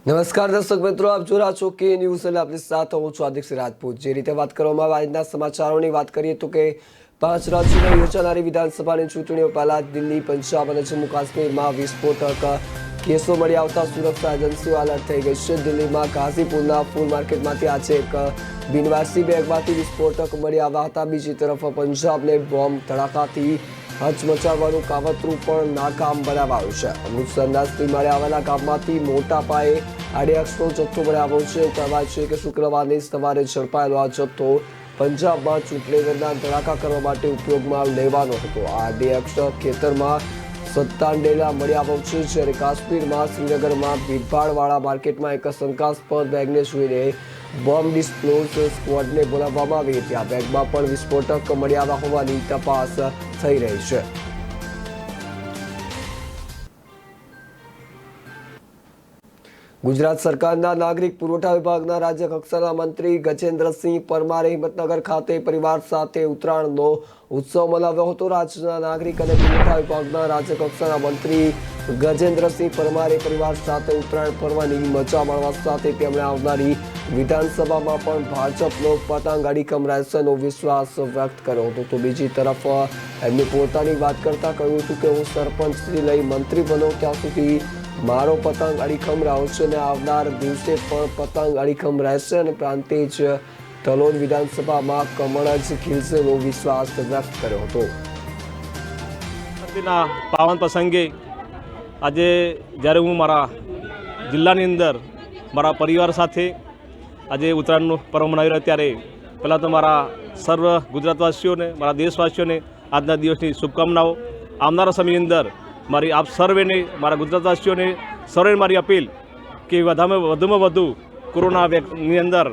નમસ્કાર દર્શક મિત્રો, આપ જોઈ રહ્યા છો કે ન્યૂઝ અને આપની સાથે હું છું આદિત્ય રાजपूत। જે રીતે વાત કરવામાં આવે આજના સમાચારોની વાત કરીએ તો કે 5 રાજ્યોમાં યોજાનારી વિધાનસભાની ચૂંટણીઓ પહેલા દિલ્હી, પંજાબ અને જમ્મુ કાશ્મીરમાં વિસ્ફોટક કેસો મળી આવતા સુરક્ષા એજન્સીઓ એલર્ટ થઈ ગઈ છે। દિલ્હીમાં ગાઝીપુરના ફૂલ માર્કેટમાંથી આજે એક બિનવારસી બેગમાંથી વિસ્ફોટક મળી આવ્યા હતા। બીજી તરફ પંજાબને બોમ્બ ધડાકાથી હચમચાવવાનું કાવતરું પણ નાકામ બનાવાયું છે। અમૃતસરના સીમાડે આવેલા ગામમાંથી મોટા પાયે આડીએક્સનો જથ્થો મળી આવ્યો છે। કહેવાય છે કે શુક્રવારની સવારે ઝડપાયેલો આ જથ્થો પંજાબમાં ચૂંટણી દરમિયાન ધડાકા કરવા માટે ઉપયોગમાં લેવાનો હતો। આ આડીએક્સ ખેતરમાં 57 ડેલા મળી આવ્યો છે, જ્યારે કાશ્મીરમાં શ્રીનગરમાં ભીડભાડવાળા માર્કેટમાં એક શંકાસ્પદ બેગને જોઈને બોમ્બ ડિસ્ક્લોઝ સ્ક્વોડને બોલાવવામાં આવી હતી। આ બેગમાં પણ વિસ્ફોટક મળી આવ્યા હોવાની તપાસ થઈ રહી છે। ગુજરાત સરકારના નાગરિક પુરવઠા વિભાગના રાજ્ય કક્ષાના મંત્રી ગજેન્દ્રસિંહ પરમારે હિંમતનગર ખાતે પરિવાર સાથે ઉત્તરાયણનો ઉત્સવ મનાવ્યો હતો। રાજ્યના નાગરિક અને પુરવઠા વિભાગના રાજ્ય કક્ષાના મંત્રી ગજેન્દ્રસિંહ પરમારે પરિવાર સાથે ઉત્તરાયણ પર્વની મજા માણવા સાથે તેમણે આવનારી વિધાનસભામાં પણ ભાજપનો પતંગ અડીખમ રહેશેનો વિશ્વાસ વ્યક્ત કર્યો હતો। તો બીજી તરફ એમની પોતાની વાત કરતા કહ્યું હતું કે હું સરપંચથી લઈ મંત્રી બનો ત્યાં સુધી મારો પતંગ અડીખમ રહ્યો છે અને આવનાર દિવસે પણ પતંગ અડીખમ રહેશે અને પ્રાંતિજ તલોદ વિધાનસભામાં કમળ જ ખીલશેનો વિશ્વાસ વ્યક્ત કર્યો હતો। પાવન પ્રસંગે આજે જ્યારે હું મારા જિલ્લાની અંદર મારા પરિવાર સાથે આજે ઉત્તરાયણનો પર્વ મનાવી રહ્યો ત્યારે પહેલાં તો મારા સર્વ ગુજરાતવાસીઓને, મારા દેશવાસીઓને આજના દિવસની શુભકામનાઓ। આવનારા સમયની અંદર મારી આપ સર્વેને, મારા ગુજરાતવાસીઓને સર્વે મારી અપીલ કે વધુમાં વધુ કોરોનાની અંદર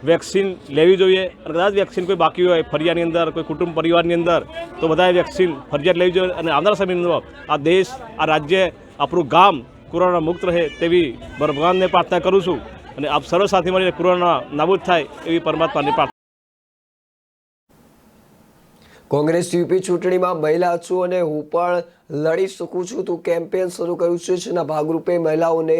વેક્સિન લેવી જોઈએ અને કદાચ વેક્સિન કોઈ બાકી હોય ફરિયાની અંદર, કોઈ કુટુંબ પરિવારની અંદર, તો બધાએ વેક્સિન ફરજિયાત લેવી જોઈએ અને આવનારા સમયની અંદર આ દેશ, આ રાજ્ય, આપણું ગામ કોરોના મુક્ત રહે તેવી ભગવાનને પ્રાર્થના કરું છું અને આપ સર્વ સાથે મળીને કોરોના નાબૂદ થાય એવી પરમાત્માની પ્રાર્થના। કોંગ્રેસ યુપી ચૂંટણીમાં મહિલા છું અને હું પણ લડી શકું છું તો કેમ્પેન શરૂ કર્યું છે, જેના ભાગરૂપે મહિલાઓને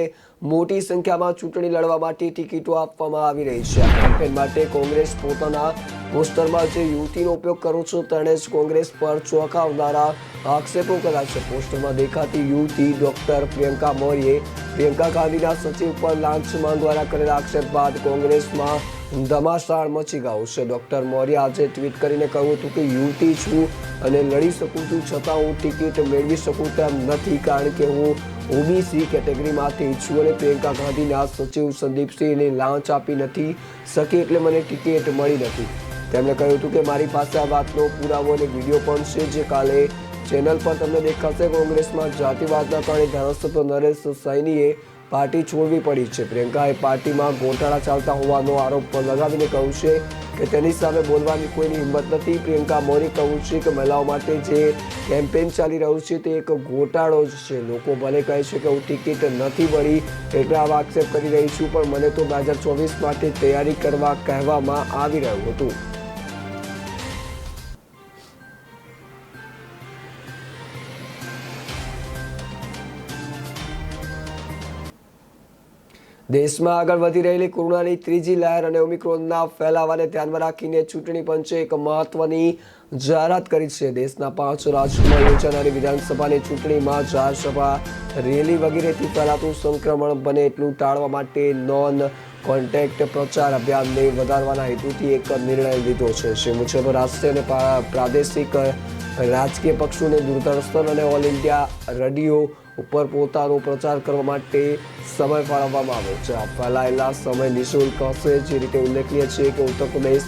મોટી સંખ્યામાં ચૂંટણી લડવા માટે ટિકિટો આપવામાં આવી રહી છે। આ કેમ્પેન માટે કોંગ્રેસ પોતાના પોસ્ટરમાં જે યુવતીનો ઉપયોગ કરો છો તેણે જ કોંગ્રેસ પર ચોંકાવનારા આક્ષેપો કર્યા છે। પોસ્ટરમાં દેખાતી યુવતી ડોક્ટર પ્રિયંકા મૌર્યે પ્રિયંકા ગાંધીના સચિવ પર લાંચ માંગવાના કરેલા આક્ષેપ બાદ કોંગ્રેસમાં ધમાસાણ મચી ગયો છે। ડોક્ટર મૌર્ય આજે ટ્વીટ કરીને કહ્યું હતું કે યુવતી છું અને લડી શકું છું, છતાં હું ટિકિટ મેળવી શકું તેમ નથી કારણ કે હું ઓબીસી કેટેગરીમાંથી છું અને પ્રિયંકા ગાંધીના સચિવ સંદીપસિંહને લાંચ આપી નથી શકી એટલે મને ટિકિટ મળી નથી। તેમણે કહ્યું હતું કે મારી પાસે આ વાતનો પુરાવો અને વિડીયો પણ છે જે કાલે ચેનલ પર તમને દેખાશે। કોંગ્રેસમાં જાતિવાદના કારણે ધારાસભ્ય નરેશ સૈનીએ પાર્ટી છોડવી પડી છે। પ્રિયંકાએ પાર્ટીમાં ગોટાળા ચાલતા હોવાનો આરોપ લગાવીને કહ્યું છે કે તેની સામે બોલવાની કોઈની હિંમત નથી। પ્રિયંકા મૌર્યે કહ્યું છે કે મહિલાઓ માટે જે કેમ્પેન ચાલી રહ્યું છે તે એક ગોટાળો જ છે। લોકો ભલે કહે છે કે હું ટિકિટ નથી મળી એટલે આવા આક્ષેપ કરી રહી છું, પણ મને તો 2024 માટે તૈયારી કરવા કહેવામાં આવી રહ્યું હતું। દેશમાં આગળ વધી રહેલી કોરોનાની ત્રીજી લહેર અને ઓમિક્રોનના ફેલાવાને ધ્યાનમાં રાખીને ચૂંટણી પંચે એક મહત્વની જાહેરાત કરી છે। દેશના 5 રાજ્યોમાં યોજાનારી વિધાનસભાની ચૂંટણીમાં જાહેર સભા, રેલી વગેરેથી ફેલાતું સંક્રમણ બને એટલું ટાળવા માટે નોન કોન્ટેક્ટ પ્રચાર અભિયાનને વધારવાના હેતુથી એક નિર્ણય લીધો છે। જે મુજબ રાષ્ટ્રીય અને પ્રાદેશિક રાજકીય પક્ષોને દૂરદર્શન અને ઓલ ઇન્ડિયા રેડિયો ઉપર પોતાનો પ્રચાર કરવા માટે સમય ફાળવવામાં આવ્યો છે। આ ફેલાયેલા સમય નિઃશુલ્ક હશે। જે રીતે ઉલ્લેખનીય છે કે ઉત્તર પ્રદેશ,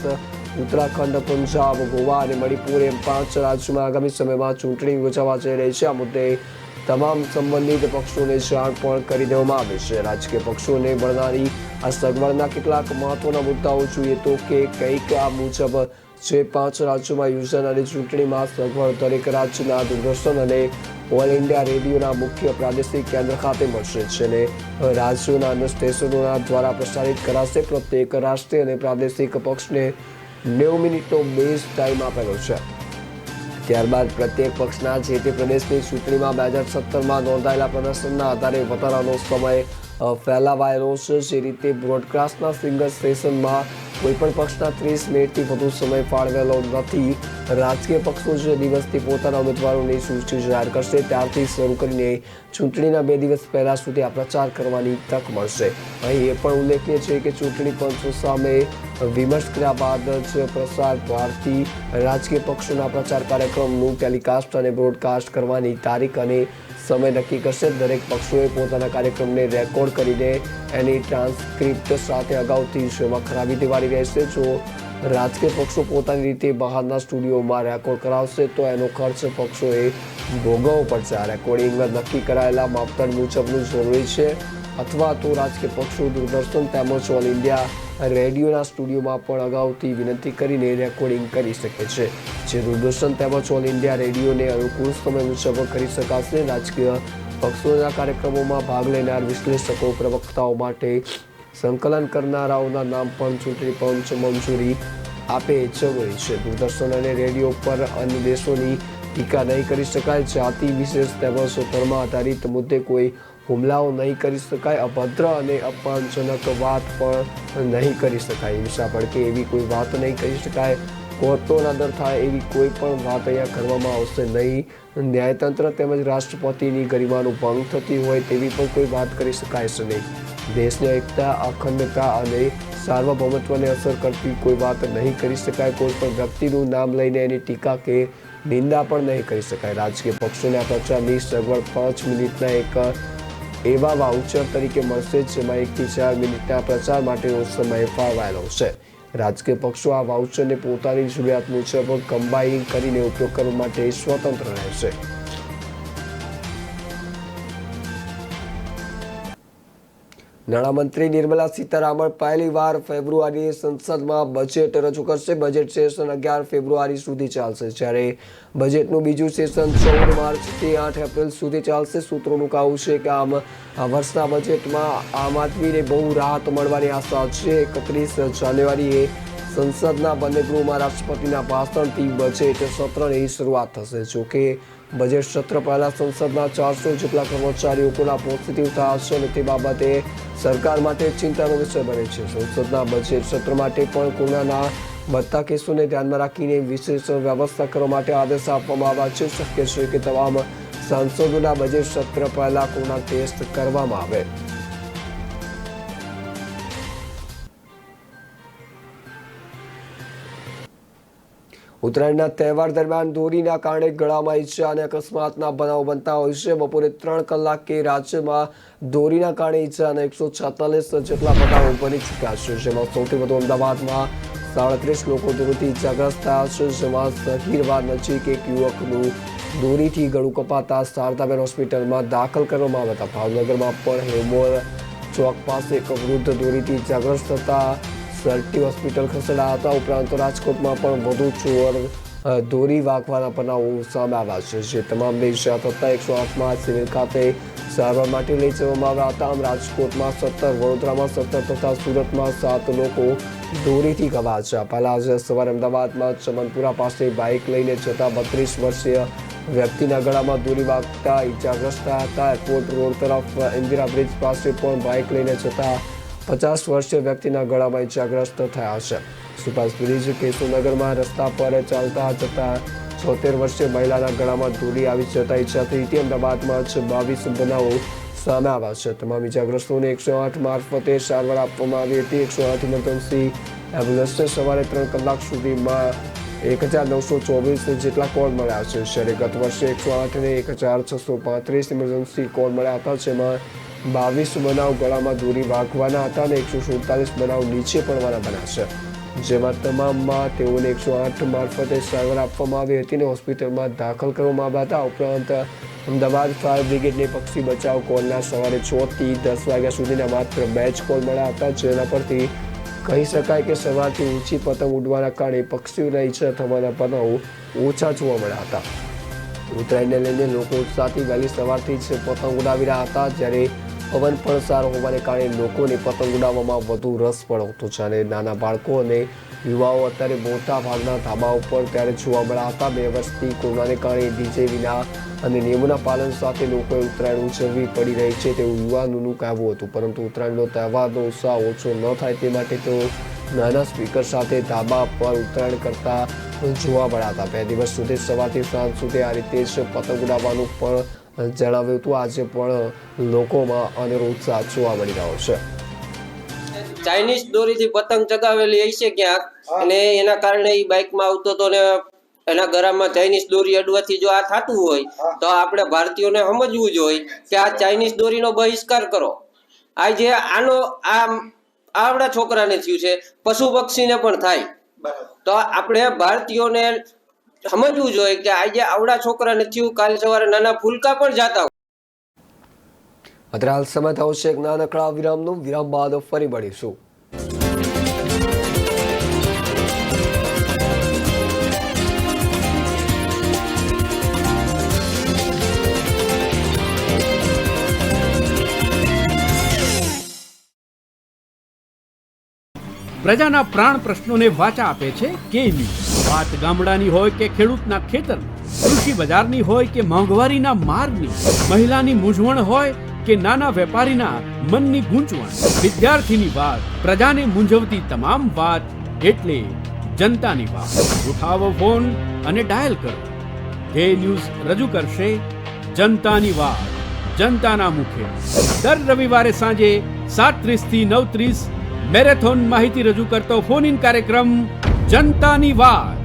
ઉત્તરાખંડ, પંજાબ, ગોવા અને મણિપુર એમ 5 રાજ્યોમાં આગામી સમયમાં ચૂંટણી યોજાવા જઈ રહી છે। આ મુદ્દે તમામ સંબંધિત પક્ષોને જાણ પણ કરી દેવામાં આવી છે। રાજકીય પક્ષોને મળનારી આ સગવડના કેટલાક મહત્વના મુદ્દાઓ જોઈએ તો કે કંઈક આ મુજબ જે 5 રાજ્યોમાં યોજાનારી ચૂંટણીમાં સગવડ દરેક રાજ્યના દૂરદર્શન અને ઓલ ઇન્ડિયા રેડિયોના મુખ્ય પ્રાદેશિક કેન્દ્ર ખાતે મળશે, જેને રાજ્યોના અન્ય સ્ટેશનોના દ્વારા પ્રસારિત કરાશે। પ્રત્યેક રાષ્ટ્રીય અને પ્રાદેશિક પક્ષને 90 મિનિટનો બેઝ ટાઈમ આપેલો છે। ત્યારબાદ પ્રત્યેક પક્ષના જે તે પ્રદેશની ચૂંટણીમાં 2017માં નોંધાયેલા પ્રદર્શનના આધારે વધારાનો સમય ફેલાવાયેલો છે. જે રીતે બ્રોડકાસ્ટના સિંગલ સ્ટેશનમાં કોઈપણ પક્ષના 30 મિનિટથી વધુ સમય ફાળવેલો નથી. રાજકીય પક્ષો જે દિવસથી પોતાના ઉમેદવારોની સૂચિ જાહેર કરશે ત્યારથી શરૂ કરીને ચૂંટણીના 2 દિવસ પહેલા સુધી આ પ્રચાર કરવાની તક મળશે. અહીં એ પણ ઉલ્લેખનીય છે કે ચૂંટણી પંચ સામે વિમર્શ કર્યા બાદ જ પ્રસાર ભારતી રાજકીય પક્ષોના પ્રચાર કાર્યક્રમનું ટેલિકાસ્ટ અને બ્રોડકાસ્ટ કરવાની તારીખ અને સમય નક્કી કરશે. દરેક પક્ષોએ પોતાના કાર્યક્રમને રેકોર્ડ કરીને એની ટ્રાન્સક્રિપ્ટ સાથે અગાઉથી શોમાં ખરાબી દેવાની રહેશે. જો રાજકીય પક્ષો પોતાની રીતે બહારના સ્ટુડિયોમાં રેકોર્ડ કરાવશે તો એનો ખર્ચ પક્ષોએ ભોગવવો પડશે. આ રેકોર્ડિંગ નક્કી કરાયેલા માપદંડ મુજબનું જરૂરી છે અથવા તો રાજકીય પક્ષો દૂરદર્શન તેમજ ઓલ ઇન્ડિયા રેડિયોના સ્ટુડિયોમાં પણ અગાઉથી વિનંતી કરીને રેકોર્ડિંગ કરી શકે છે. જે દૂરદર્શન તેમજ ઓલ ઇન્ડિયા રેડિયોને અનુકૂળ સમય મુજબ કરી શકાશે. રાજકીય પક્ષોના કાર્યક્રમોમાં ભાગ લેનાર વિશ્લેષકો પ્રવક્તાઓ માટે સંકલન કરનારાઓના નામ પણ ચૂંટણી પંચ મંજૂરી આપે જરૂરી છે. દૂરદર્શન અને રેડિયો પર અન્ય દેશોની ટીકા નહીં કરી શકાય. જાતિ વિશેષ તેમજ ધર્મ આધારિત મુદ્દે કોઈ હુમલાઓ નહીં કરી શકાય. અભદ્ર અને અપમાનજનક વાત પણ નહીં કરી શકાય. હિંસા ભડકે એવી કોઈ વાત નહીં કરી શકાય. કોર્ટનો આદર થાય એવી કોઈ પણ વાત અહીંયા કરવામાં આવશે નહીં. ન્યાયતંત્ર તેમજ રાષ્ટ્રપતિની ગરિમાનું ભંગ થતી હોય તેવી પણ કોઈ વાત કરી શકાય છે નહીં. દેશની એકતા, અખંડતા અને સાર્વભૌમત્વને અસર કરતી કોઈ વાત નહીં કરી શકાય. કોઈ પણ વ્યક્તિનું નામ લઈને એની ટીકા કે નિંદા પણ નહીં કરી શકાય. રાજકીય પક્ષોને આ પ્રચારની સગવડ 5 મિનિટના એક એવા વાઉચર તરીકે મળશે જેમાં 1 થી 4 મિનિટના પ્રચાર માટેનો સમય ફાળવાયેલો છે. રાજકીય પક્ષો આ વાઉચરને પોતાની જરૂરિયાત મુજબ કમ્બાઈન કરીને ઉપયોગ કરવા માટે સ્વતંત્ર રહેશે. નાણામંત્રી નિર્મલા સીતારામન પહેલીવાર ફેબ્રુઆરીએ સંસદમાં બજેટ રજૂ કરશે. બજેટ સેશન 11 ફેબ્રુઆરી સુધી ચાલશે જ્યારે બજેટનું બીજું સેશન 14 માર્ચથી 8 એપ્રિલ સુધી ચાલશે. સૂત્રોનું કહેવું છે કે આ વર્ષના બજેટમાં આમ આદમીને બહુ રાહત મળવાની આશા છે. 31 જાન્યુઆરીએ સંસદના બંને ગૃહમાં રાષ્ટ્રપતિના ભાષણથી બજેટ સત્રની શરૂઆત થશે. જોકે બજેટ સત્ર પહેલા સંસદના 400 જેટલા કર્મચારીઓ કોરોના પોઝિટિવ થયા છે અને તે બાબતે સરકાર માટે ચિંતાનો વિષય બને છે. સંસદના બજેટ સત્ર માટે પણ કોરોનાના વધતા કેસોને ધ્યાનમાં રાખીને વિશેષ વ્યવસ્થા કરવા માટે આદેશ આપવામાં આવ્યા છે. શક્ય છે કે તમામ સાંસદોના બજેટ સત્ર પહેલા કોરોના ટેસ્ટ કરવામાં આવે. ઉત્તરાયણના તહેવાર દરમિયાન દોરીના કારણે ગળામાં ઈજા અને અકસ્માતના બનાવો બનતા હોય છે. બપોરે 3 કલાકે રાજ્યમાં દોરીના કારણે ઈજાના 146 જેટલા બનાવો બની ચૂક્યા છે. જેમાં સૌથી વધુ અમદાવાદમાં 37 લોકો દોરીથી ઈજાગ્રસ્ત થયા છે. જેમાં સગીરવા નજીક એક યુવકનું દોરીથી ગળું કપાતા શારદાબેન હોસ્પિટલમાં દાખલ કરવામાં આવ્યા હતા. ભાવનગરમાં પણ હેમોર ચોક પાસે એક વૃદ્ધ દોરીથી ઈજાગ્રસ્ત થતા સર્ટી હોસ્પિટલ ખસેડાયા હતા. ઉપરાંત રાજકોટમાં પણ વધુ ચોર દોરી વાગવાના બનાવો સામે આવ્યા છે. જે તમામને ઈજા થતા 108માં સિવિલ ખાતે સારવાર માટે લઈ જવામાં આવ્યા હતા. આમ રાજકોટમાં 17, વડોદરામાં 17 તથા સુરતમાં 7 લોકો દોરીથી ઘવાયા છે. પહેલા આજે સવારે અમદાવાદમાં ચમનપુરા પાસે બાઇક લઈને જતા 32 વર્ષીય વ્યક્તિના ગળામાં દોરી વાગતા ઈજાગ્રસ્ત થયા હતા. એરપોર્ટ રોડ તરફ ઇન્દિરા બ્રિજ પાસે પણ બાઇક લઈને જતા 50 વર્ષીય વ્યક્તિના ગળામાં ઈજાગ્રસ્ત થયા છે. સુભાષ બ્રિજ કેશુનગરમાં રસ્તા પર ચાલતા જતા 76 વર્ષીય મહિલાના ગળામાં દોરી આવી જતા ઈજા થઈ હતી. અમદાવાદમાં 22 બનાવો સામે આવ્યા છે. તમામ ઈજાગ્રસ્તોને 108 મારફતે સારવાર આપવામાં આવી હતી. 108 ઇમરજન્સી એમ્બ્યુલન્સને સવારે 3 કલાક સુધીમાં 1924 જેટલા કોલ મળ્યા છે. જ્યારે ગત વર્ષે 108ને 1635 ઇમરજન્સી કોલ મળ્યા હતા. જેમાં 22 બનાવ ગળામાં દોરી વાગવાના હતા અને 147 બનાવ નીચે પડવાના બન્યા છે. જેમાં તમામમાં તેઓને 108 મારફતે સારવાર આપવામાં આવી હતી અને હોસ્પિટલમાં દાખલ કરવામાં આવ્યા હતા. ઉપરાંત અમદાવાદ ફાયર બ્રિગેડને પક્ષી બચાવ કોલના સવારે 6 થી 10 વાગ્યા સુધીના માત્ર 2 જ કોલ મળ્યા હતા. જેના પરથી કહી શકાય કે સવારથી ઊંચી પતંગ ઉડવાના કારણે પક્ષીઓના ઈજા થવાના બનાવો ઓછા જોવા મળ્યા હતા. ઉત્તરાયણને લઈને લોકો ઉત્સાહથી વહેલી સવારથી જ પતંગ ઉડાવી રહ્યા હતા. જ્યારે પવન પણ સારો હોવાને કારણે લોકોને પતંગ ઉડાવવામાં વધુ રસ પણ હતો. જ્યારે નાના બાળકો અને યુવાઓ અત્યારે મોટા ભાગના ધાબા ઉપર ત્યારે જોવા મળ્યા હતા. 2 વર્ષથી કોરોનાને કારણે ડીજે વિના અને નિયમોના પાલન સાથે લોકોએ ઉત્તરાયણ ઉજવવી પડી રહી છે તેવું યુવાનોનું કહેવું હતું. પરંતુ ઉત્તરાયણનો તહેવારનો ઉત્સાહ ઓછો ન થાય તે માટે તેઓ નાના સ્પીકર સાથે ધાબા પર ઉત્તરાયણ કરતા જોવા મળ્યા હતા. 2 દિવસ સુધી સવારથી સાંજ સુધી આ રીતે જ પતંગ ઉડાવવાનું પણ જણાવ્યું હતું. આજે પણ લોકોમાં અનેરો ઉત્સાહ જોવા મળી રહ્યો છે. ચાઇનીઝ દોરીથી પતંગ ચગાવેલી હશે ક્યાંક અને એના કારણે એ બાઇકમાં આવતો હતો ને એના ગળામાં ચાઇનીઝ દોરી અડવાથી જો આ થતું હોય તો આપણે ભારતીયોને સમજવું જોઈએ કે આ ચાઇનીઝ દોરીનો બહિષ્કાર કરો. આજે આનો આવડા છોકરાને થયું છે, પશુ પક્ષીને પણ થાય, તો આપણે ભારતીયોને સમજવું જોઈએ કે આજે આવડા છોકરાને થયું, કાલે સવારે નાના ફૂલકા પણ જાતા. અત્યારે હાલ સમય થયો છે એક નાનકડા વિરામનો. વિરામ બાદ ફરી મળીશું. પ્રજાના પ્રાણ પ્રશ્નોને વાચા આપે છે કે ન્યૂઝ. વાત ગામડાની હોય કે ખેડૂતના ખેતરની, કૃષિ બજારની હોય કે મોંઘવારીના માર્ગની, મહિલાની મૂંઝવણ હોય કે નાના વેપારીના મનની ગૂંચવણ, વિદ્યાર્થીની વાત, પ્રજાને મૂંઝવતી તમામ વાત એટલે જનતાની વાત. ઉઠાવો ફોન અને ડાયલ કરો. કે ન્યૂઝ રજૂ કરશે જનતાની વાત, જનતાના મુખે. દર રવિવારે સાંજે 7:30 થી 9:30 મેરેથોન માહિતી રજૂ કરતો ફોન ઇન કાર્યક્રમ જનતાની વાત.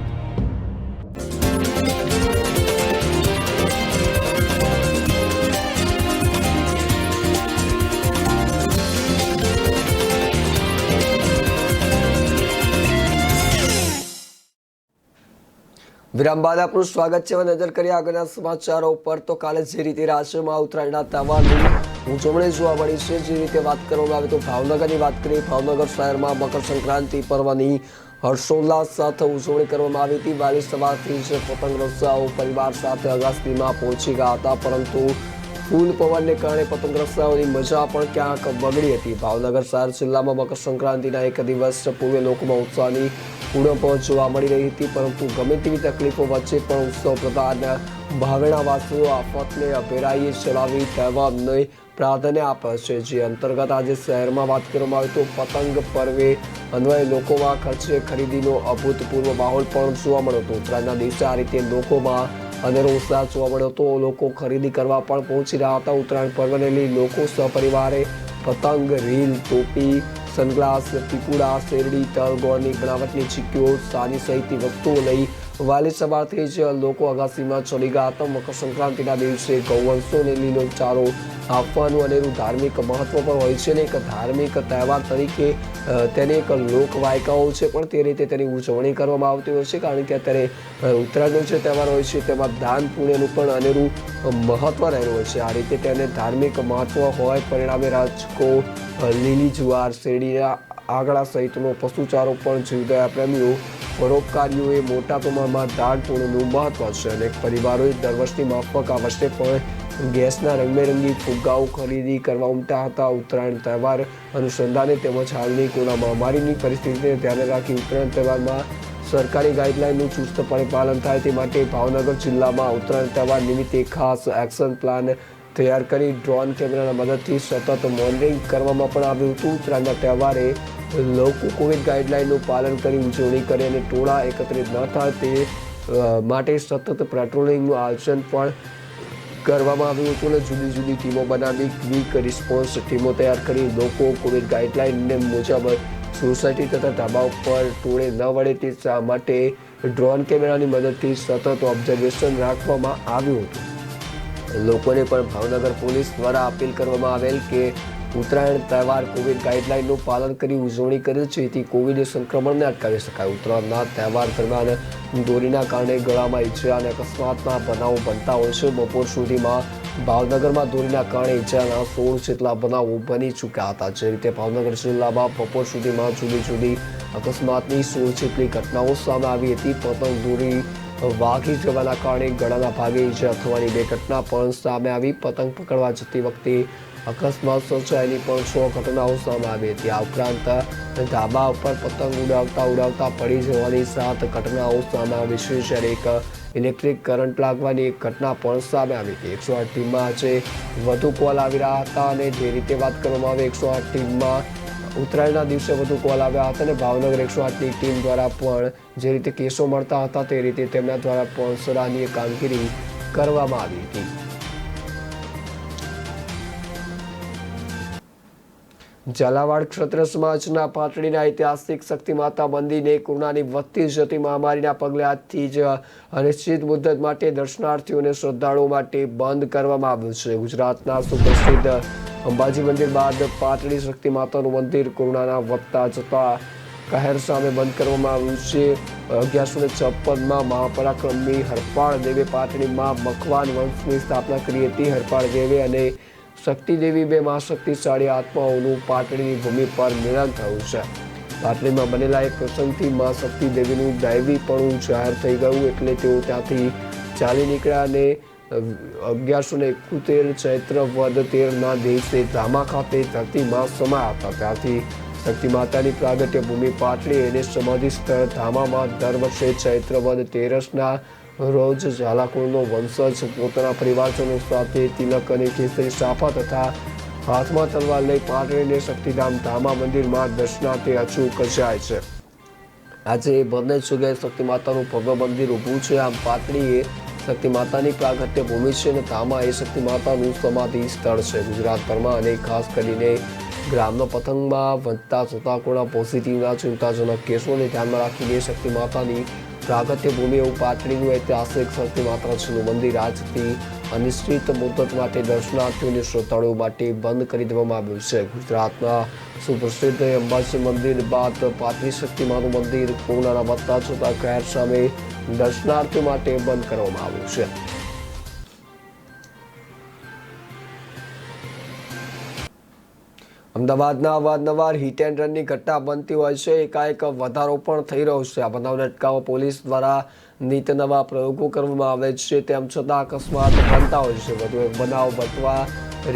વિરામ બાદ આપનું સ્વાગત છે. નજર કરીએ આગળના સમાચારો પર. તો કાલે જે રીતે રાજ્યમાં ઉત્તરાયણના તહેવારની ઉજવણી જોવા મળી છે, જે રીતે વાત કરવામાં આવે તો ભાવનગરની વાત કરીએ. ભાવનગર શહેરમાં મકર સંક્રાંતિ પર્વની હર્ષોલ્લાસ સાથે ઉજવણી કરવામાં આવી હતી. વહેલી સવારથી જ પતંગ રસિયાઓ પરિવાર સાથે અગાસીમાં પહોંચી ગયા હતા, પરંતુ ફૂલ પવનને કારણે પતંગ રસિયાઓની મજા પણ ક્યાંક બગડી હતી. ભાવનગર શહેર જિલ્લામાં મકર સંક્રાંતિના એક દિવસ પૂર્વે લોકોમાં ઉત્સાહની ઉણપ જોવા મળી રહી હતી, પરંતુ ગમે તેવી તકલીફો વચ્ચે પણ ઉત્સવ પ્રધાન ભાવેણાવાસીઓ આફતને અભેરાઈએ ચલાવી તહેવારને પ્રાધાન્ય આપે છે. જે અંતર્ગત આજે શહેરમાં વાત કરવામાં આવે તો પતંગ પર્વે અન્વયે લોકોમાં ખર્ચે ખરીદીનો અભૂતપૂર્વ માહોલ પણ જોવા મળ્યો હતો. ઉત્તરાયણના દિવસે આ રીતે લોકોમાં અનેરો ઉત્સાહ જોવા મળ્યો હતો. લોકો ખરીદી કરવા પણ પહોંચી રહ્યા હતા. ઉત્તરાયણ પર્વને લઈ લોકો સપરિવારે પતંગ, રીલ, ટોપી, સનગ્લાસ, પીપુડા, શેરડી, તલ, ગોળની બનાવટની ચીક્કીઓ, સાની સહિતની વસ્તુઓ લઈ વહેલી સવારથી જ લોકો અગાસીમાં ચડી ગયા હતા. મકર સંક્રાંતિના દિવસે ગૌવંશોને લીલો ચારો આપવાનું અનેરું ધાર્મિક મહત્વ પણ હોય છે, ને એક ધાર્મિક તહેવાર તરીકે તેને એક લોકવાયકાઓ છે પણ તે રીતે તેની ઉજવણી કરવામાં આવતી હોય છે, કારણ કે અત્યારે ઉત્તરાયણનો જે તહેવાર હોય છે તેમાં દાન પુણ્યનું પણ અનેરું મહત્વ રહેલું હોય છે. આ રીતે તેને ધાર્મિક મહત્વ હોય, પરિણામે રાજકો, લીલી જુવાર, શેરડીના આગળા સહિતનો પશુચારો પણ જીવદયા પ્રેમીઓ, પરોપકારીઓએ મોટા પ્રમાણમાં દાન પુણ્યનું મહત્વ છે. અનેક પરિવારોએ દર વર્ષની માફક આ વર્ષે પણ ગેસના રંગબેરંગી ફુગ્ગાઓ ખરીદી કરવા ઉમટ્યા હતા. ઉત્તરાયણ તહેવાર અનુસંધાને તેમજ હાલની કોરોના મહામારીની પરિસ્થિતિને ધ્યાને રાખી ઉત્તરાયણ તહેવારમાં સરકારી ગાઈડલાઈનનું ચુસ્તપણે પાલન થાય તે માટે ભાવનગર જિલ્લામાં ઉત્તરાયણ તહેવાર નિમિત્તે ખાસ એક્શન પ્લાન તૈયાર કરી ડ્રોન કેમેરાના મદદથી સતત મોનિટરિંગ કરવામાં પણ આવ્યું હતું. ઉત્તરાયણના તહેવારે લોકો કોવિડ ગાઈડલાઈનનું પાલન કરી ઉજવણી કરે અને ટોળા એકત્રિત ન થાય તે માટે સતત પેટ્રોલિંગનું આયોજન પણ કરવામાં આવ્યું હતું અને જુદી જુદી ટીમો બનાવી ક્વિક રિસ્પોન્સ ટીમો તૈયાર કરી લોકો કોવિડ ગાઈડલાઈન મુજબ સોસાયટી તથા ધાબા ઉપર ટોળે ન વળે તે માટે ડ્રોન કેમેરાની મદદથી સતત ઓબ્ઝર્વેશન રાખવામાં આવ્યું હતું. લોકોને પણ ભાવનગર પોલીસ દ્વારા અપીલ કરવામાં આવેલ કે ઉત્તરાયણ તહેવાર કોવિડ ગાઈડલાઈનનું પાલન કરી ઉજવણી કરે છે, જેથી કોવિડ સંક્રમણને અટકાવી શકાય. ઉત્તરાયણના તહેવાર દરમિયાન દોરીના કારણે ગળામાં ઈજા અને અકસ્માતના બનાવો બનતા હોય છે. બપોર સુધીમાં ભાવનગરમાં દોરીના કારણે ઈજાના 16 જેટલા બનાવો બની ચૂક્યા હતા. જે રીતે ભાવનગર જિલ્લામાં બપોર સુધીમાં જુદી જુદી અકસ્માતની 16 જેટલી ઘટનાઓ સામે આવી હતી. પતંગ દોરી વાગી જવાના કારણે ગળાના ભાગે ઈજા થવાની 2 ઘટના પણ સામે આવી. પતંગ પકડવા જતી વખતે અકસ્માત સર્જાયેલી પણ 6 ઘટનાઓ સામે આવી હતી. આ ઉપરાંત ધાબા ઉપર પતંગ ઉડાવતા પડી જવાની 7 ઘટનાઓ સામે આવી છે, જ્યારે એક ઇલેક્ટ્રિક કરંટ લાગવાની 1 ઘટના પણ સામે આવી હતી. 108 ટીમમાં આજે વધુ કોલ આવી રહ્યા હતા અને જે રીતે વાત કરવામાં આવે 108 ટીમમાં ઉત્તરાયણના દિવસે વધુ કોલ આવ્યા હતા અને ભાવનગર 108ની ટીમ દ્વારા પણ જે રીતે કેસો મળતા હતા તે રીતે તેમના દ્વારા પણ સરાહનીય કામગીરી કરવામાં આવી હતી. ઝાલાવાડ ક્ષત્રિય સમાજના પાટડીના ઐતિહાસિક શક્તિ માતા મંદિરને કોરોનાની વધતી જતી મહામારીના પગલે આજથી જ અનિશ્ચિત મુદ્દત માટે દર્શનાર્થીઓ અને શ્રદ્ધાળુઓ માટે બંધ કરવામાં આવ્યું છે. ગુજરાતના સુપ્રસિદ્ધ અંબાજી મંદિર બાદ પાટડી શક્તિ માતાનું મંદિર કોરોનાના વધતા જતા કહેર સામે બંધ કરવામાં આવ્યું છે. 1156માં મહાપરાક્રમી હરપાળ દેવે પાટડીમાં મખવાન વંશની સ્થાપના કરી હતી. હરપાળ દેવે અને શક્તિ દેવી 2 મહાશક્તિશાળી આત્માઓનું પાટડીની ભૂમિ પર મિલન થયું છે. પાટડીમાં બનેલા એક પ્રસંગથી મા શક્તિ દેવીનું દૈવીપણું જાહેર થઈ ગયું એટલે તેઓ ત્યાંથી ચાલી નીકળ્યા અને 1171 ચૈત્ર વદ 13ના દિવસે ધામા ખાતે ધરતીમાં સમાયા હતા. ત્યારથી શક્તિ માતાની પ્રાગટ્ય ભૂમિ પાટડી અને સમાધિ સ્થળ ધામામાં દર વર્ષે ચૈત્ર વદ 13ના રોજ ઝાલાકુળનો વંશજ પોતાના પરિવારજનો સાથે તિલક અને કેસરી સાફા તથા હાથમાં તલવાર લઈ પાટડીને શક્તિધામ ધામા મંદિરમાં દર્શનાર્થે અચૂક જાય છે. આજે બંને જગ્યાએ શક્તિ માતાનું ભવ્ય મંદિર ઊભું છે. આમ પાટડી એ શક્તિ માતાની પ્રાગટ્ય ભૂમિ છે અને ધામા એ શક્તિ માતાનું સમાધિ સ્થળ છે. ગુજરાતભરમાં અને ખાસ કરીને ગ્રામ્ય પતંગમાં વધતા જતા કોરોના પોઝિટિવના ચિંતાજનક કેસોને ધ્યાનમાં રાખીને શક્તિ માતાની પ્રાગટ્ય ભૂમિ એવું પાટડીનું ઐતિહાસિક શક્તિ માતાજીનું મંદિર આજથી અનિશ્ચિત મુદ્દત માટે દર્શનાર્થીઓ અને શ્રદ્ધાળુઓ માટે બંધ કરી દેવામાં આવ્યું છે. ગુજરાતના સુપ્રસિદ્ધ અંબાજી મંદિર બાદ પાટડી શક્તિમાનું મંદિર કોરોનાના વધતા જતા કહેર સામે દર્શનાર્થીઓ માટે બંધ કરવામાં આવ્યું છે. અમદાવાદના અવારનવાર હિટ એન્ડ રનની ઘટના બનતી હોય છે. એકાએક વધારો પણ થઈ રહ્યો છે. આ બનાવને અટકાવવા પોલીસ દ્વારા નીત નવા પ્રયોગો કરવામાં આવે છે. તેમ છતાં અકસ્માત બનતા હોય છે. વધુ એક બનાવ બનવા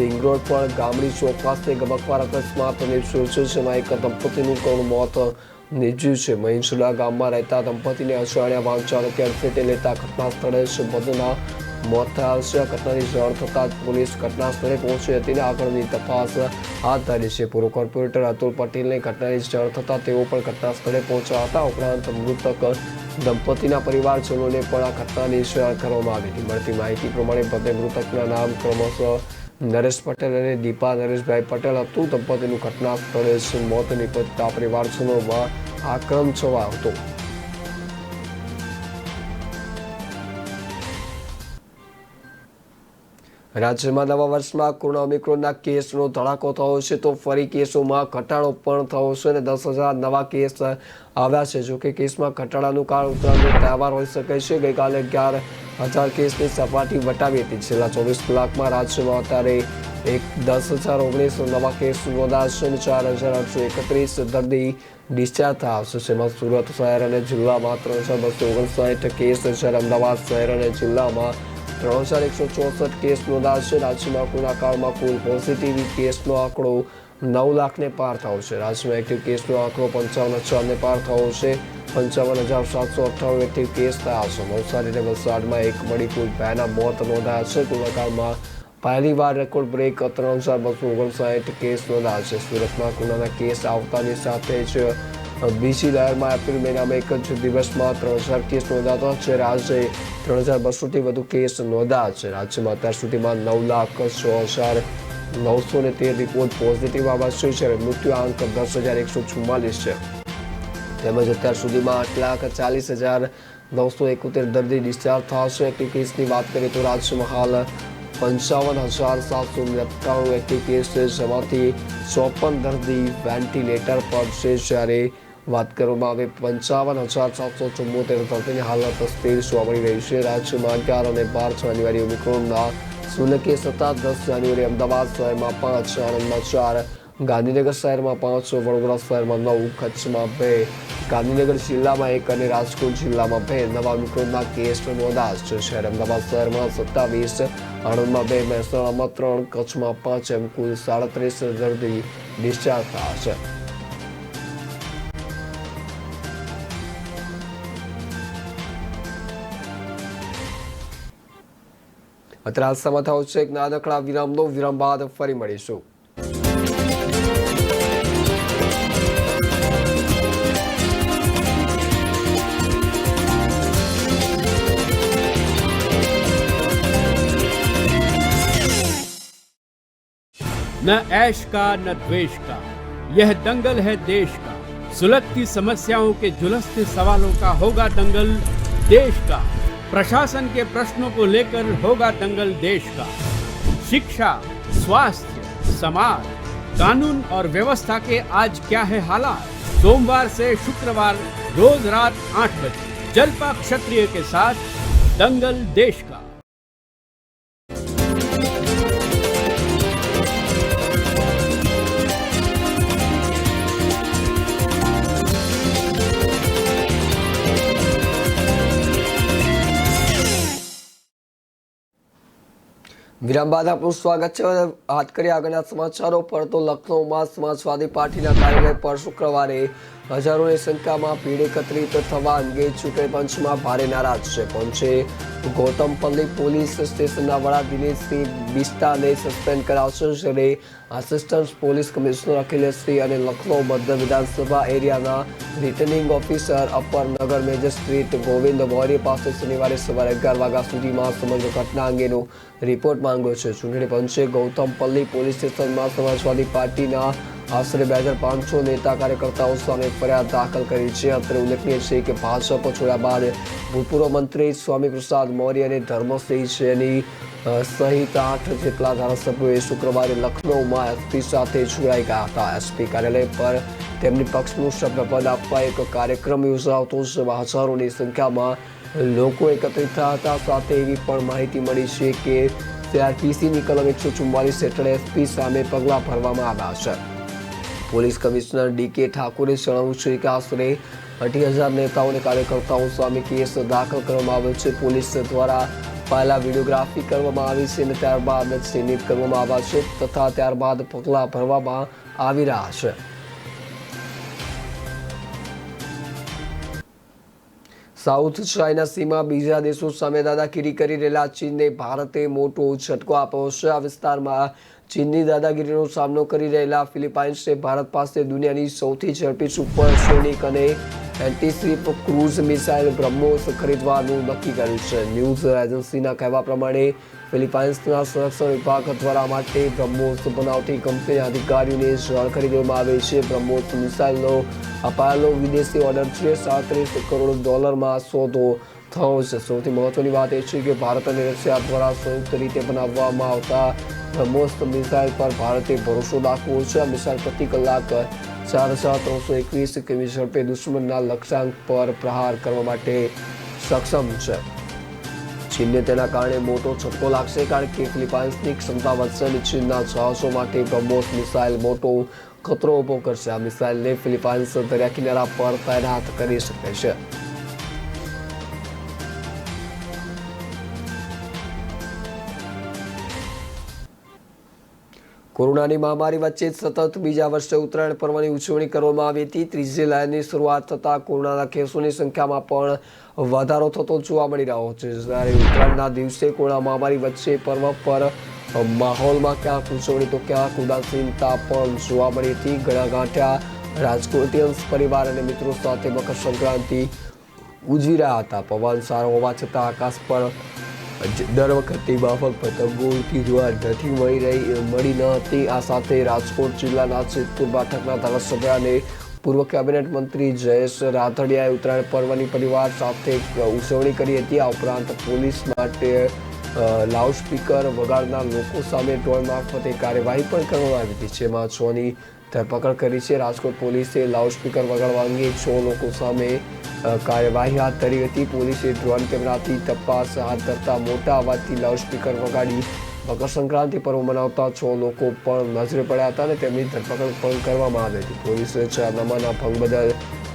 રિંગ રોડ પર ગામડી ચોક પાસે ગમકવાર અકસ્માત નિપજ્યો છે, જેમાં એક દંપતીનું કરુણ મોત નીપજ્યું છે. મહીસુડા ગામમાં રહેતા દંપતીને અજાણ્યા વાહન ચાલકે અડફેટે લેતા ઘટના સ્થળે બંનેના મોત થયા છે. ઘટનાની જાણ થતાં જ પોલીસ ઘટના સ્થળે પહોંચી હતી અને આગળની તપાસ હાથ ધરી છે. પૂર્વ કોર્પોરેટર અતુલ પટેલને ઘટનાની જાણ થતાં તેઓ પણ ઘટના સ્થળે પહોંચ્યા હતા. ઉપરાંત મૃતક દંપતીના પરિવારજનોને પણ આ ઘટનાની જાણ કરવામાં આવી હતી. મળતી માહિતી પ્રમાણે બંને મૃતકના નામ ક્રમશઃ નરેશ પટેલ અને દીપા નરેશભાઈ પટેલ હતું. દંપતીનું ઘટના સ્થળે જ મોત નીપજતા પરિવારજનોમાં આક્રમ છવાયો હતો. રાજ્યમાં નવા વર્ષમાં કોરોના ઓમિક્રોનના કેસનો ધડાકો થયો છે તો ફરી કેસોમાં ઘટાડો પણ થયો છે અને 10,000 નવા કેસ આવ્યા છે. જોકે કેસમાં ઘટાડાનું કારણ ઉત્તરાયણનો તહેવાર હોઈ શકે છે. ગઈકાલે 11,000 કેસની સપાટી વટાવી હતી. છેલ્લા 24 કલાકમાં રાજ્યમાં અત્યારે 10,019 નવા કેસ નોંધાયા છે અને 4,831 દર્દી ડિસ્ચાર્જ થયા છે. જેમાં સુરત શહેર અને જિલ્લામાં 3,259 કેસ, જ્યારે અમદાવાદ શહેર અને જિલ્લામાં 3,164 કેસ નોંધાયા છે. રાજ્યમાં કોરોના કાળમાં કુલ પોઝિટિવ કેસનો આંકડો 9 લાખને પાર થયો છે. રાજ્યમાં એક્ટિવ કેસનો આંકડો 55,000ને પાર થયો છે. 55,798 એક્ટિવ કેસ થયા છે. નવસારી અને વલસાડમાં એક મળી કુલ 2ના મોત નોંધાયા છે. કોરોના કાળમાં પહેલીવાર રેકોર્ડ બ્રેક 3,259 કેસ નોંધાયા છે. સુરતમાં કોરોનાના કેસ આવતાની સાથે જ બીજી લહેરમાં એપ્રિલ મહિનામાં એક જ દિવસમાં 3,000 કેસ નોંધાતા, જ્યારે આજે 3,200થી વધુ કેસ નોંધાયા છે. રાજ્યમાં અત્યાર સુધીમાં 9,06,913 રિપોર્ટ પોઝિટિવ આવ્યા છે, જ્યારે મૃત્યુ આંક 10,144 છે. તેમજ અત્યાર સુધીમાં 8,40,971 દર્દી ડિસ્ચાર્જ થયા છે. એક્ટિવ કેસની વાત કરીએ તો રાજ્યમાં હાલ 55,797 એક્ટિવ કેસ છે, જેમાંથી 54 દર્દી વેન્ટિલેટર પર છે. જ્યારે વાત કરવામાં આવે 55,774 દર્દીની હાલત સ્થિર જોવા મળી રહી છે. રાજ્યમાં 11 અને 12 જાન્યુઆરી ઓમિક્રોનના 0 કેસ હતા. 10 જાન્યુઆરી અમદાવાદ શહેરમાં 5, આણંદમાં 4, ગાંધીનગર શહેરમાં 5, વડોદરા શહેરમાં 9, કચ્છમાં 2, ગાંધીનગર જિલ્લામાં 1 અને રાજકોટ જિલ્લામાં 2 નવા ઓમિક્રોનના કેસ નોંધાયા છે. શહેર અમદાવાદ શહેરમાં 27, આણંદમાં 2, મહેસાણામાં 3, કચ્છમાં 5 એમ કુલ 37 દર્દી ડિસ્ચાર્જ થયા છે. અત્યારે હાલ થયો છે એક નાનકડા વિરામનો. વિરામ બાદ ફરી મળીશું. न ऐश का न द्वेष का, यह दंगल है देश का. सुलगती समस्याओं के झुलसते सवालों का होगा दंगल देश का. प्रशासन के प्रश्नों को लेकर होगा दंगल देश का. शिक्षा, स्वास्थ्य, समाज, कानून और व्यवस्था के आज क्या है हालात. सोमवार से शुक्रवार रोज रात 8 बजे जलपा क्षत्रिय के साथ दंगल देश का. વિરામ બાદ આપનું સ્વાગત છે. વાત કરીએ આગળના સમાચારો પર તો લખનૌમાં સમાજવાદી પાર્ટીના કાર્યાલય પર શુક્રવારે હજારોની સંખ્યામાં ભીડ એકત્રિત થવા અંગે ચૂંટણી પંચમાં ભારે નારાજ છે. પંચે ગૌતમપલ્લી પોલીસ સ્ટેશનના વડા દિનેશસિંહ બિસ્તાને સસ્પેન્ડ કર્યા છે, જ્યારે આસિસ્ટન્ટ પોલીસ કમિશનર અખિલેશસિંહ અને લખનૌ મધ્ય વિધાનસભા એરિયાના રિટર્નિંગ ઓફિસર અપર નગર મેજિસ્ટ્રેટ ગોવિંદ મૌર્ય પાસે શનિવારે સવારે 11 વાગ્યા સુધીમાં સમગ્ર ઘટના અંગેનો રિપોર્ટ માંગ્યો છે. ચૂંટણી પંચે ગૌતમપલ્લી પોલીસ સ્ટેશનમાં સમાજવાદી પાર્ટીના આશરે 2500 નેતા કાર્યકર્તાઓ સામે ફરિયાદ દાખલ કરી છે. અત્રે ઉલ્લેખનીય છે કે ભાજપ છોડ્યા બાદ ભૂતપૂર્વ મંત્રી સ્વામી પ્રસાદ મૌર્ય અને ધર્મસિંહ સૈની સહિત 8 જેટલા ધારાસભ્યોએ શુક્રવારે લખનૌમાં એસપી સાથે જોડાઈ ગયા હતા. એસપી કાર્યાલય પર તેમની પક્ષનું સભ્યપદ આપવા એક કાર્યક્રમ યોજાતો જેમાં હજારોની સંખ્યામાં લોકો એકત્રિત થયા હતા. સાથે એવી પણ માહિતી મળી છે કે સીઆરપીસીની કલમ 144 હેઠળ એસપી સામે પગલાં ભરવામાં આવ્યા છે. Police commissioner D K. ઠાકુરે જણાવ્યું છે કે આશરે 80,000 નેતાઓ અને કાર્યકર્તાઓ સામે કેસ દાખલ કરવામાં આવ્યો છે. પોલીસ દ્વારા પહેલા વિડીયોગ્રાફી કરવામાં આવી છે અને ત્યારબાદ ચિહ્નિત કરવામાં આવ્યા છે તથા ત્યારબાદ પગલાં ભરવામાં આવી રહ્યા છે. સાઉથ ચાઇના સીમા બીજા દેશો સામે દાદાગીરી કરી રહેલા ચીનને ભારતે મોટો ઝટકો આપ્યો છે. આ વિસ્તારમાં ચીનની દાદાગીરીનો સામનો કરી રહેલા ફિલિપાઇન્સે ભારત પાસે દુનિયાની સૌથી ઝડપી સુપરસોનિક અને એન્ટી-શિપ ક્રૂઝ મિસાઇલ બ્રહ્મોસ ખરીદવાનું નક્કી કર્યું છે. ન્યૂઝ એજન્સીના કહેવા પ્રમાણે ફિલિપાઇન્સના સંરક્ષણ વિભાગ દ્વારા માટે બ્રહ્મોસ બનાવતી કંપનીના અધિકારીઓને જાણ કરી દેવામાં આવી છે. બ્રહ્મોસ મિસાઇલનો અપાયેલો વિદેશી ઓર્ડર છે. $37 કરોડ સોદો થયો છે. સૌથી મહત્વની વાત એ છે કે ભારત અને રશિયા દ્વારા સંયુક્ત રીતે બનાવવામાં આવતા બ્રહ્મોસ મિસાઇલ પર ભારતે ભરોસો દાખવ્યો છે. આ મિસાઇલ પ્રતિ કલાક 4,321 કિમી ઝડપે દુશ્મનના લક્ષ્યાંક પર પ્રહાર કરવા માટે સક્ષમ છે. ચીનને તેના કારણે મોટો ઝટકો લાગશે, કારણ કે ફિલિપાઇન્સની ક્ષમતા વધશે અને ચીનના જહાજો માટે બ્રહ્મોસ મિસાઇલ મોટો ખતરો ઊભો કરશે. આ મિસાઇલને ફિલિપાઇન્સ દરિયા કિનારા પર તૈનાત કરી શકે છે. કોરોનાની મહામારી વચ્ચે સતત બીજા વર્ષે ઉત્તરાયણ પર્વની ઉજવણી કરવામાં આવી હતી. ત્રીજી લહેરની શરૂઆત થતાં કોરોનાના કેસોની સંખ્યામાં પણ વધારો થતો જોવા મળી રહ્યો છે. જ્યારે ઉત્તરાયણના દિવસે કોરોના મહામારી વચ્ચે પર્વ પર માહોલમાં ક્યાંક ઉજવણી તો ક્યાંક ઉદાસીનતા પણ જોવા મળી હતી. ઘણા ગાંઠિયા રાજકોટિયન્સ પરિવાર અને મિત્રો સાથે મકર સંક્રાંતિ ઉજવી રહ્યા હતા. પવન સારો હોવા છતાં આકાશ પર દર વખતે માફક પતંગો ઉડતી જોવા મળી ન હતી. આ સાથે રાજકોટ જિલ્લાના જેતપુર બેઠકના ધારાસભ્ય અને પૂર્વ કેબિનેટ મંત્રી જયેશ રાધડિયાએ ઉત્તરાયણ પર્વની પરિવાર સાથે ઉજવણી કરી હતી. આ ઉપરાંત પોલીસ માટે લાઉડસ્પીકર વગાડનાર લોકો સામે ડ્રોન મારફતે કાર્યવાહી પણ કરવામાં આવી હતી, જેમાં 6ની ધરપકડ કરી છે. રાજકોટ પોલીસે લાઉડસ્પીકર વગાડવા અંગે 6 લોકો સામે કાર્યવાહી હાથ ધરી હતી. પોલીસે ડ્રોન કેમેરાથી તપાસ હાથ ધરતા મોટા અવાજથી લાઉડસ્પીકર વગાડી મકર સંક્રાંતિ પર્વ મનાવતા 6 લોકો પણ નજરે પડ્યા હતા અને તેમની ધરપકડ પણ કરવામાં આવી હતી. પોલીસે જાહેરનામાના ભંગ બદલ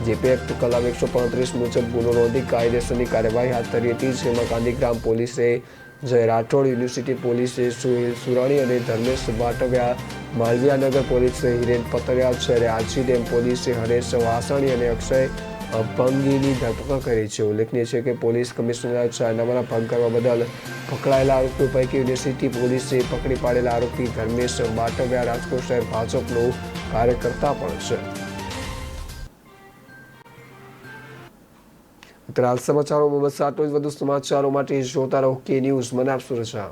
જીપી એક્ટ કલમ 135 મુજબ ગુનો નોંધી કાયદેસરની કાર્યવાહી હાથ ધરી હતી. જેમાં ગાંધીગ્રામ પોલીસે જય રાઠોડ, યુનિવર્સિટી પોલીસે સુહેલ સુરાણી અને ધર્મેશ વાટવ્યા, માલવીયાનગર પોલીસે હિરેન પતરિયા, જ્યારે આજી ડેમ પોલીસે હરેશ વાસણી અને અક્ષય ભંગીની ધરપકડ કરી છે. ઉલ્લેખનીય છે કે પોલીસ કમિશનરના જાહેરનામાના ભંગ કરવા બદલ પકડાયેલા આરોપીઓ પૈકી યુનિવર્સિટી પોલીસે પકડી પાડેલા આરોપી ધર્મેશ બાટવ્યા રાજકોટ શહેર ભાજપનો કાર્યકર્તા પણ છે. અત્યારે હાલ સમાચારો બસ આટલું જ. વધુ સમાચારો માટે જોતા રહો કે ન્યૂઝ. મને આપશો રજા.